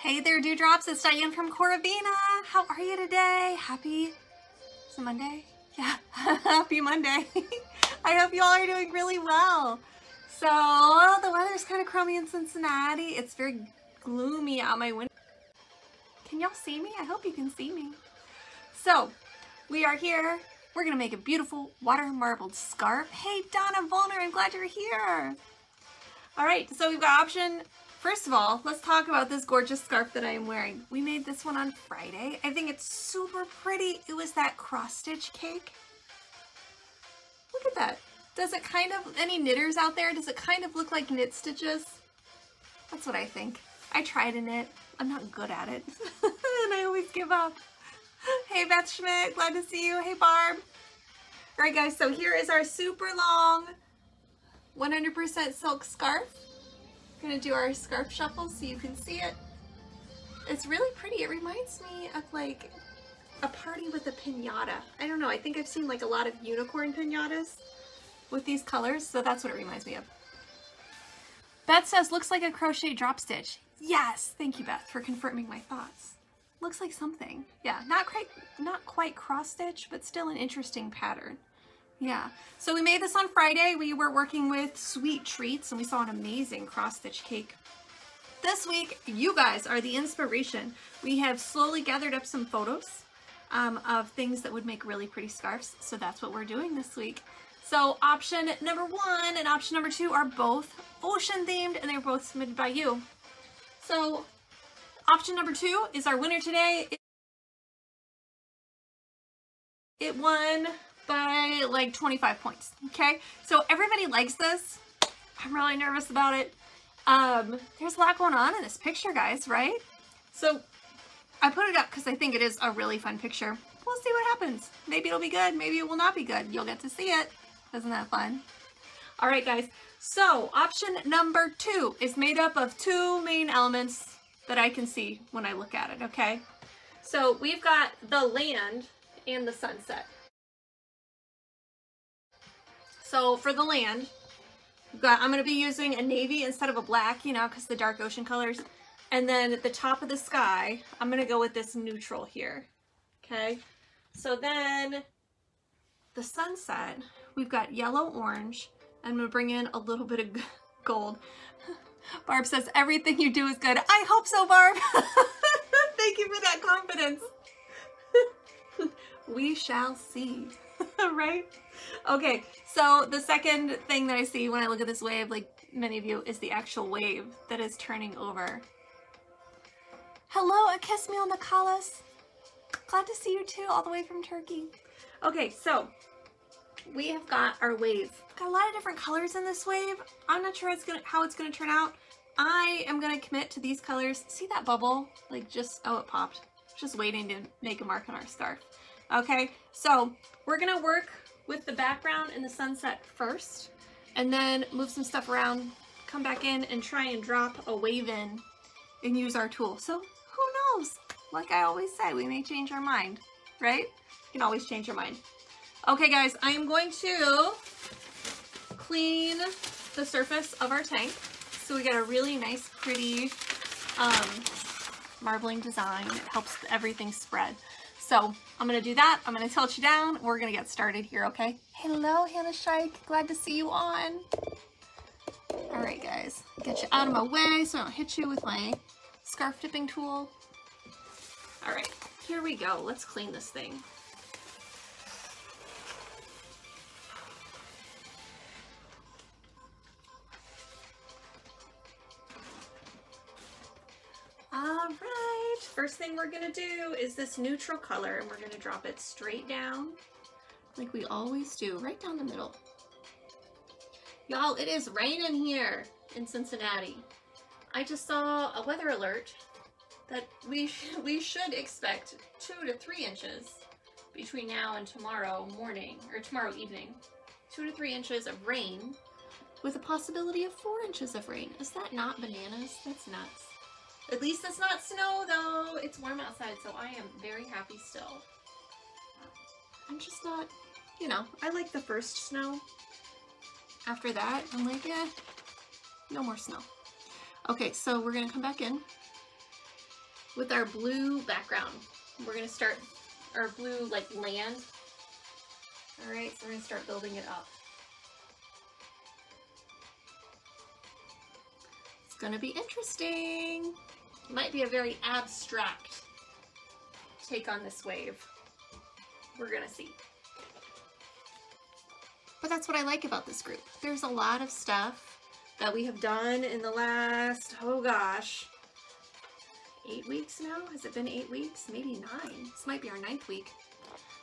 Hey there, Dewdrops. It's Diane from Coravina. How are you today? Happy, is it Monday? Yeah, happy Monday. I hope you all are doing really well. So the weather's kind of crummy in Cincinnati. It's very gloomy out my window. Can y'all see me? I hope you can see me. So we are here. We're gonna make a beautiful water marbled scarf. Hey, Donna Volner, I'm glad you're here. All right, so we've got option. First of all, let's talk about this gorgeous scarf that I am wearing. We made this one on Friday. I think it's super pretty. It was that cross stitch cake. Look at that. Does it kind of, any knitters out there, does it kind of look like knit stitches? That's what I think. I try to knit. I'm not good at it. And I always give up. Hey, Beth Schmidt, glad to see you. Hey, Barb. All right, guys, so here is our super long 100% silk scarf. We're gonna do our scarf shuffle so you can see it. It's really pretty. It reminds me of like a party with a piñata. I don't know, I think I've seen like a lot of unicorn piñatas with these colors, so that's what it reminds me of. Beth says, looks like a crochet drop stitch. Yes, thank you, Beth, for confirming my thoughts. Looks like something. Yeah, not quite cross stitch, but still an interesting pattern. Yeah, so we made this on Friday. We were working with Sweet Treats and we saw an amazing cross stitch cake. This week, you guys are the inspiration. We have slowly gathered up some photos of things that would make really pretty scarves. So that's what we're doing this week. So option number 1 and option number 2 are both ocean themed and they're both submitted by you. So option number 2 is our winner today. It won by like 25 points, okay? So everybody likes this. I'm really nervous about it. There's a lot going on in this picture, guys, right? So I put it up because I think it is a really fun picture. We'll see what happens. Maybe it'll be good, maybe it will not be good. You'll get to see it. Isn't that fun? All right, guys. So option number 2 is made up of 2 main elements that I can see when I look at it, okay? So we've got the land and the sunset. So for the land, I'm going to be using a navy instead of a black, you know, because the dark ocean colors. And then at the top of the sky, I'm going to go with this neutral here. Okay. So then the sunset, we've got yellow, orange. I'm going to bring in a little bit of gold. Barb says, everything you do is good. I hope so, Barb. Thank you for that confidence. We shall see. Right? Okay, so the second thing that I see when I look at this wave, like many of you, is the actual wave that is turning over. Hello, a kiss me on the Kalas. Glad to see you too, all the way from Turkey. Okay, so we have got our wave. Got a lot of different colors in this wave. I'm not sure how it's gonna turn out. I am gonna commit to these colors. See that bubble? Like just, oh, it popped. Just waiting to make a mark on our scarf. Okay, so we're gonna work with the background and the sunset first, and then move some stuff around, come back in and try and drop a wave in and use our tool. So who knows? Like I always say, we may change our mind, right? You can always change your mind. Okay guys, I am going to clean the surface of our tank. So we got a really nice, pretty marbling design. It helps everything spread. So I'm going to do that. I'm going to tilt you down. We're going to get started here, okay? Hello, Hannah Scheich. Glad to see you on. All right, guys. Get you out of my way so I don't hit you with my scarf dipping tool. All right, here we go. Let's clean this thing. All right, first thing we're gonna do is this neutral color, and we're gonna drop it straight down like we always do, right down the middle. Y'all, it is raining here in Cincinnati. I just saw a weather alert that we should expect 2 to 3 inches between now and tomorrow morning, or tomorrow evening. 2 to 3 inches of rain with a possibility of 4 inches of rain. Is that not bananas? That's nuts. At least it's not snow though. It's warm outside, so I am very happy still. I'm just not, you know, I like the first snow. After that, I'm like, no more snow. Okay, so we're gonna come back in with our blue background. We're gonna start our blue like land. All right, so we're gonna start building it up. It's gonna be interesting. It might be a very abstract take on this wave. We're gonna see. But that's what I like about this group. There's a lot of stuff that we have done in the last, oh gosh, 8 weeks now? Has it been 8 weeks? Maybe 9. This might be our 9th week.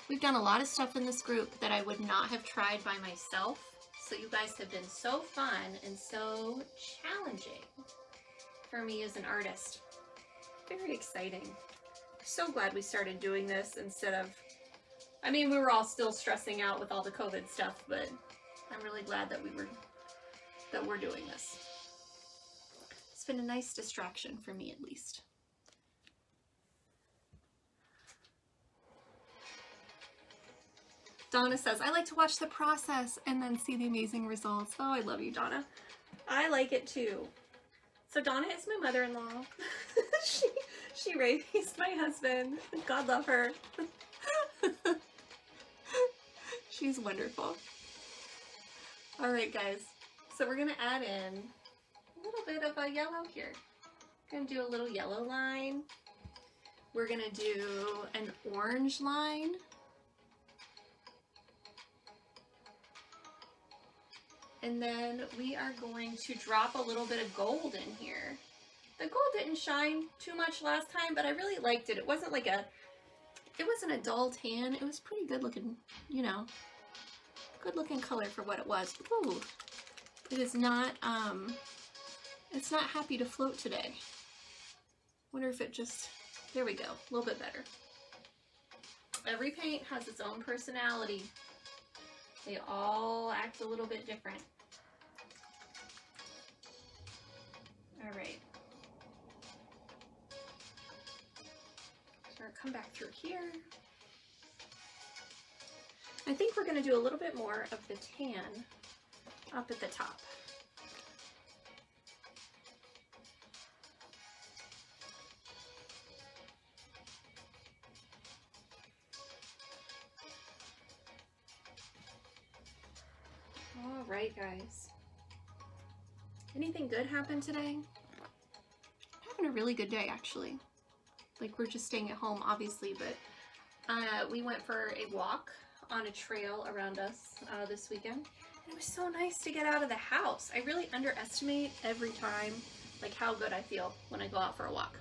We've done a lot of stuff in this group that I would not have tried by myself. So you guys have been so fun and so challenging for me as an artist. Very exciting. So glad we started doing this instead of, I mean, we were all still stressing out with all the COVID stuff, but I'm really glad that we're doing this. It's been a nice distraction for me at least. Donna says, I like to watch the process and then see the amazing results. Oh, I love you, Donna. I like it too. So Donna is my mother-in-law. she raised my husband. God love her. She's wonderful. All right, guys. So we're gonna add in a little bit of a yellow here. We're gonna do a little yellow line. We're gonna do an orange line. And then we are going to drop a little bit of gold in here. The gold didn't shine too much last time, but I really liked it. It wasn't like it wasn't a dull tan. It was pretty good looking, you know, good looking color for what it was. Ooh, it is not, it's not happy to float today. Wonder if it just, there we go, a little bit better. Every paint has its own personality. They all act a little bit different. All right. So we're gonna come back through here. I think we're gonna do a little bit more of the tan up at the top. All right, guys. Anything good happen today? I'm having a really good day, actually. Like, we're just staying at home, obviously, but we went for a walk on a trail around us this weekend. And it was so nice to get out of the house. I really underestimate every time, like, how good I feel when I go out for a walk.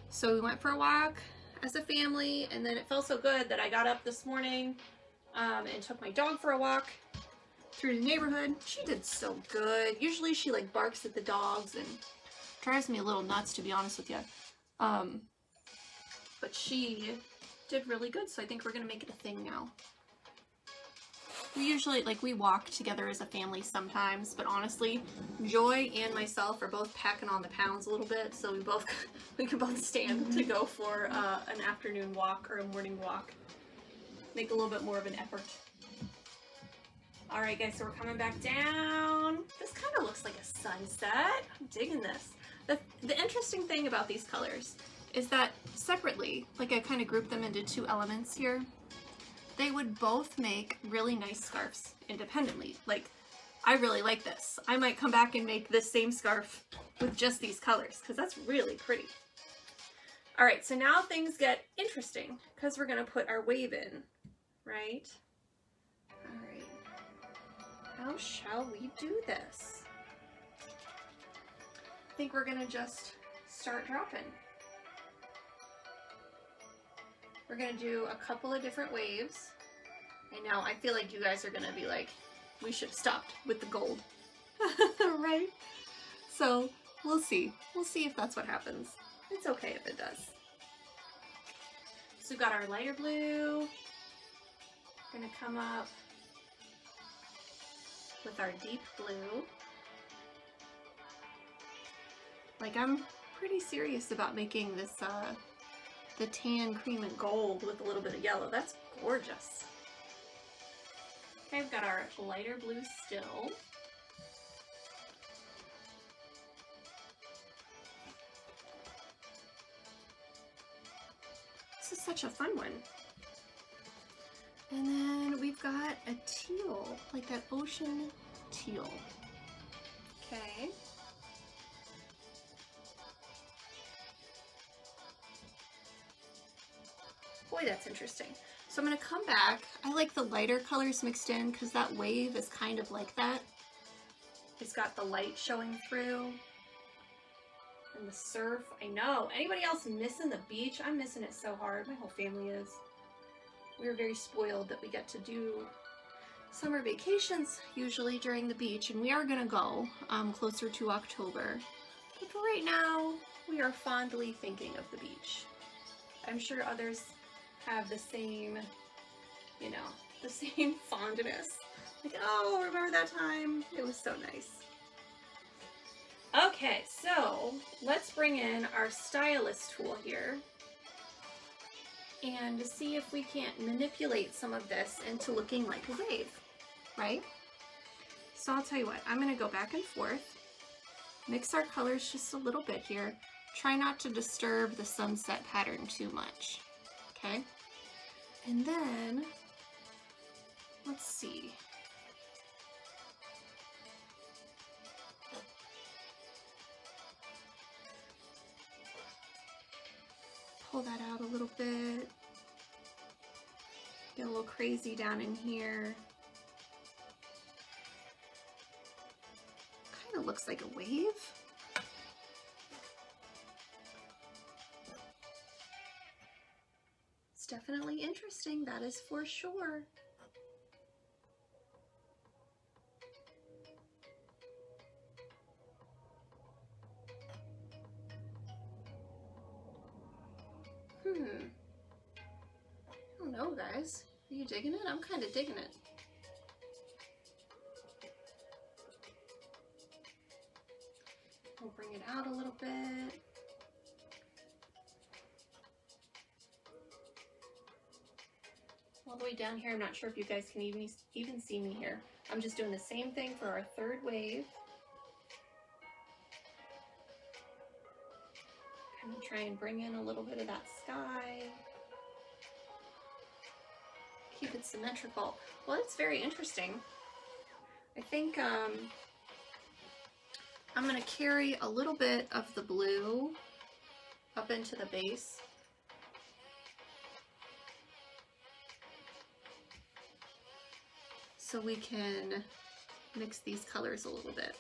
So we went for a walk as a family, and then it felt so good that I got up this morning and took my dog for a walk through the neighborhood. She did so good. Usually she like barks at the dogs and drives me a little nuts, to be honest with you. But she did really good, so I think we're gonna make it a thing now. We usually, like, we walk together as a family sometimes, but honestly, Joy and myself are both packing on the pounds a little bit, so we can both stand to go for an afternoon walk or a morning walk. Make a little bit more of an effort. All right, guys, so we're coming back down. This kind of looks like a sunset. I'm digging this. The interesting thing about these colors is that separately, like I kind of grouped them into 2 elements here, they would both make really nice scarves independently. Like, I really like this. I might come back and make this same scarf with just these colors because that's really pretty. All right, so now things get interesting because we're gonna put our wave in, right? All right. How shall we do this? I think we're gonna just start dropping. We're gonna do a couple of different waves. And now I feel like you guys are gonna be like, we should have stopped with the gold. Right? So we'll see. We'll see if that's what happens. It's okay if it does. So we've got our lighter blue. We're gonna come up with our deep blue. Like, I'm pretty serious about making this the tan, cream, and gold with a little bit of yellow. That's gorgeous. Okay, I've got our lighter blue still. This is such a fun one. And then we've got a teal, like that ocean teal. Okay. Boy, that's interesting. So I'm gonna come back. I like the lighter colors mixed in because that wave is kind of like that. It's got the light showing through. And the surf, I know. Anybody else missing the beach? I'm missing it so hard. My whole family is. We're very spoiled that we get to do summer vacations usually during the beach, and we are gonna go closer to October. But for right now, we are fondly thinking of the beach. I'm sure others have the same, you know, the same fondness. Like, oh, remember that time? It was so nice. Okay, so let's bring in our stylus tool here and see if we can't manipulate some of this into looking like a wave, right? So I'll tell you what, I'm gonna go back and forth, mix our colors just a little bit here. Try not to disturb the sunset pattern too much, okay? And then, let's see. Pull that out a little bit. Get a little crazy down in here. Kind of looks like a wave. It's definitely interesting, that is for sure. I don't know, guys. Are you digging it? I'm kind of digging it. We'll bring it out a little bit. All the way down here, I'm not sure if you guys can even see me here. I'm just doing the same thing for our third wave. I'm gonna try and bring in a little bit of that sky. Keep it symmetrical. Well, it's very interesting. I think I'm gonna carry a little bit of the blue up into the base. So we can mix these colors a little bit.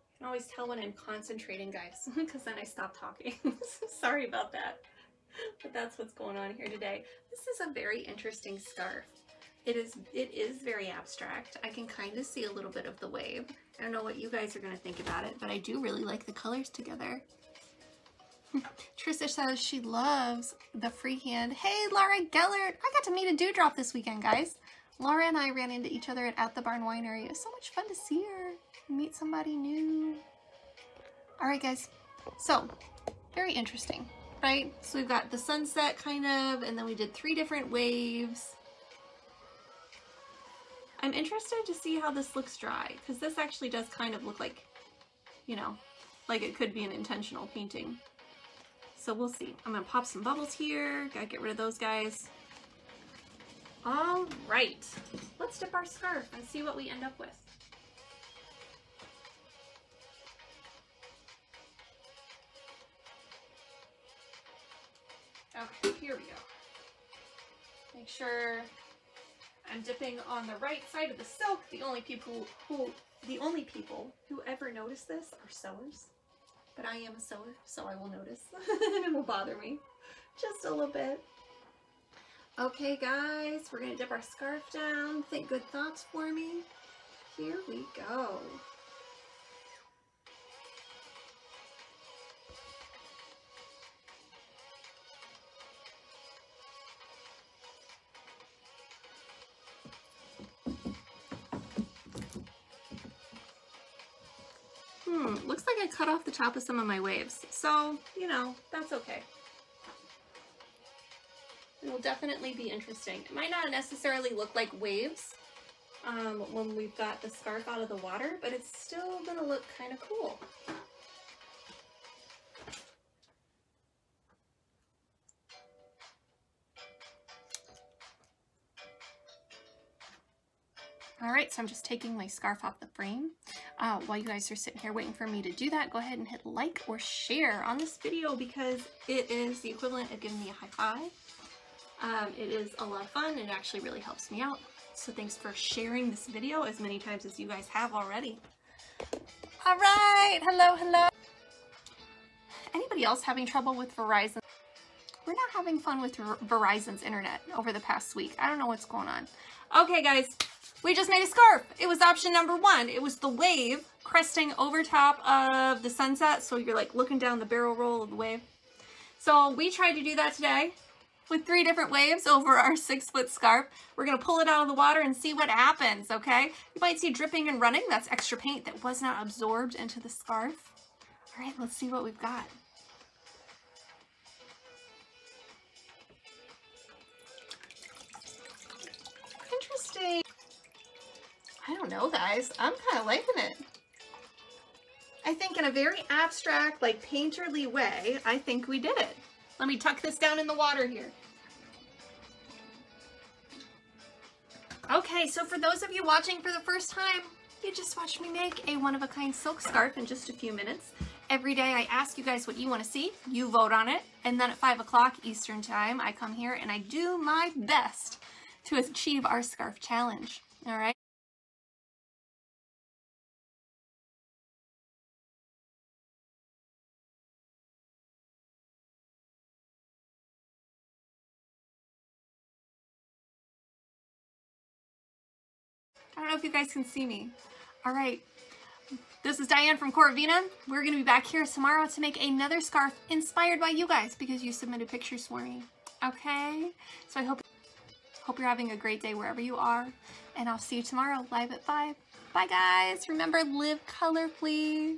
I can always tell when I'm concentrating, guys, because then I stop talking. Sorry about that. But that's what's going on here today. This is a very interesting scarf. It is very abstract. I can kind of see a little bit of the wave. I don't know what you guys are going to think about it, but I do really like the colors together. Trista says she loves the freehand. Hey, Laura Gellert. I got to meet a Dewdrop this weekend, guys. Laura and I ran into each other at the Barn Winery. It was so much fun to see her. Meet somebody new. All right, guys. So, very interesting, right? So we've got the sunset kind of, and then we did 3 different waves. I'm interested to see how this looks dry, because this actually does kind of look like, you know, like it could be an intentional painting. So we'll see. I'm gonna pop some bubbles here. Gotta get rid of those guys. All right, let's dip our scarf and see what we end up with. Okay, here we go. Make sure I'm dipping on the right side of the silk. The only people who ever notice this are sewers. But I am a sewer, so I will notice. It will bother me just a little bit. Okay, guys, we're gonna dip our scarf down. Think good thoughts for me. Here we go. Looks like I cut off the top of some of my waves. So, you know, that's okay. It'll definitely be interesting. It might not necessarily look like waves when we've got the scarf out of the water, but it's still gonna look kind of cool. All right, so I'm just taking my scarf off the frame. While you guys are sitting here waiting for me to do that, go ahead and hit like or share on this video because it is the equivalent of giving me a high five. It is a lot of fun and it actually really helps me out. So thanks for sharing this video as many times as you guys have already. All right, hello, hello. Anybody else having trouble with Verizon? We're not having fun with Verizon's internet over the past week. I don't know what's going on. Okay, guys, we just made a scarf. It was option number 1. It was the wave cresting over top of the sunset. So you're like looking down the barrel roll of the wave. So we tried to do that today with 3 different waves over our 6-foot scarf. We're gonna pull it out of the water and see what happens, okay? You might see dripping and running. That's extra paint that was not absorbed into the scarf. All right, let's see what we've got. Interesting. I don't know, guys. I'm kind of liking it. I think in a very abstract, like painterly way, I think we did it. Let me tuck this down in the water here. Okay, so for those of you watching for the first time, you just watched me make a one-of-a-kind silk scarf in just a few minutes. Every day I ask you guys what you want to see, you vote on it, and then at 5 o'clock Eastern time, I come here and I do my best to achieve our scarf challenge, all right? I don't know if you guys can see me. All right, this is Diane from Coravina. We're gonna be back here tomorrow to make another scarf inspired by you guys because you submitted pictures for me, okay? So I hope you're having a great day wherever you are, and I'll see you tomorrow live at 5. Bye guys, remember, live colorfully.